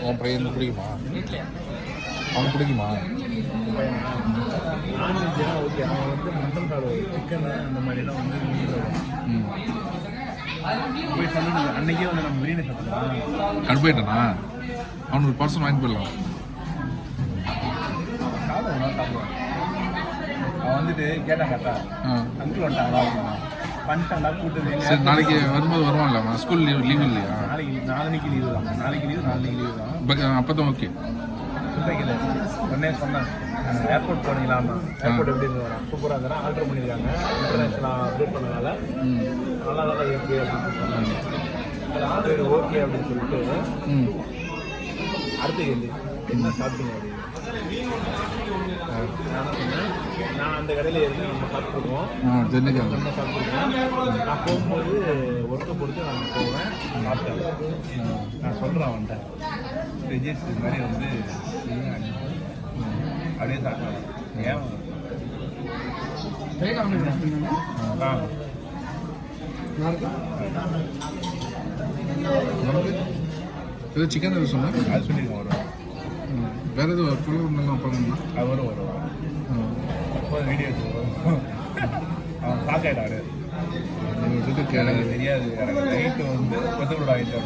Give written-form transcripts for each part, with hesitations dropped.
உன் பையன் பிடிக்குமா? அவனுக்கு பிடிக்குமா? நான்வெஜ்லாம் ஓகே. அவன் வந்து மட்டன் சாப்பிடுவான், சிக்கனு அந்த மாதிரிலாம் வந்து போய் சொன்ன அன்னைக்கே வந்து நம்ம பிரியாணி சாப்பிடலாம். கடுப்பாயிட்டானா? அவனுக்கு ஒரு பார்சல் வாங்கி போயிடலாம். சாப்பிடுவான். அவன் வந்துட்டு கேட்டான் கரெக்டா, அங்கிள் வந்துட்டாங்களா அப்படின்னா பண்ணிட்டாங்களா கூட்டு. சரி, நாளைக்கு வரும்போது வருவான்ல, ஸ்கூல் லீவ் இல்லையா? நாளைக்கு லீவு தான். நாளைக்கு லீவு தான். அப்போ தான் ஓகே. சுத்தகில உடனே சொன்னேன், ஏர்போர்ட் போனீங்களான்னா. ஏர்போர்ட் எப்படி இருந்தாங்க? சூப்பராக இருந்தாலும் ஆல்ட்ரு பண்ணியிருக்காங்க. இன்டர்நேஷனல் அப்டேட் பண்ணனால நல்லா தான் இருக்குது அப்படின்னு சொன்னாங்க. ஆர்டர் ஓகே அப்படின்னு சொல்லிட்டு அடுத்த கேள்வி என்ன சாப்பிட்டீங்க அப்படின்னு. நான் அந்த கடையில் இருந்து நம்ம சாப்பிட்ருக்கோம். நம்ம சாப்பிட்ருக்கோம். நான் போகும்போது ஒர்க்கை பொறுத்து நான் போவேன். சாப்பிட்டேன். நான் சொல்கிறேன் அவன்கிட்ட வெஜ்ஜஸ் இது மாதிரி வந்து அப்படியே சாப்பிட்டேன். ஏன் ஏதோ சிக்கன் எதுவும் சொன்னேன், அது சொல்லியிருக்கேன். வருவான். வேறு எதுவும் பொருள் பண்ணணும்னா அது வருவான். அப்போ வீடியோ எடுத்து அவன் பார்க்காயிட்டாரு. எனக்கு தெரியாது. எனக்கு நைட்டு வந்து கொத்தக்கூட ஆகிட்டு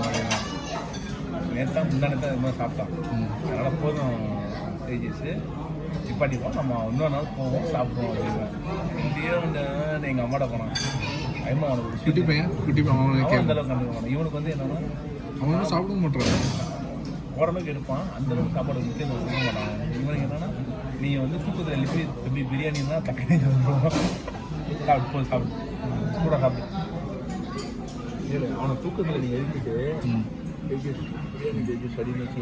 நேற்று முந்தானத்தை அது மாதிரி சாப்பிட்டான். அதனால் போதும் ஸ்டேஜஸ்ஸு நிப்பாட்டிப்போம், நம்ம இன்னொரு நாள் போவோம் சாப்பிடுவோம் அப்படின்னு. இந்தியே வந்து எங்கள் அம்மாட்ட போனான். ஐமா அவனுக்கு குட்டி பையன் அவன் அந்தளவுக்கு கண்டுக்க மாட்டான். இவனுக்கு வந்து என்னன்னா அவனும் சாப்பிட மாட்டான். ஓரளவுக்கு எடுப்பான், அந்தளவுக்கு சாப்பாடு முக்கியம் கொடுக்க மாட்டான். இவனுக்கு என்னன்னா நீ வந்து தூக்கத்தில் எழுப்பி எப்படி பிரியாணின்னா தக்கனே சொல்லுவோம். சாப்பிட்டு போய் சாப்பிடு, கூட சாப்பிடு. அவனை தூக்கத்தில் நீ எழுப்பிட்டு பிரியாணி செஞ்சு சரின்னு வச்சு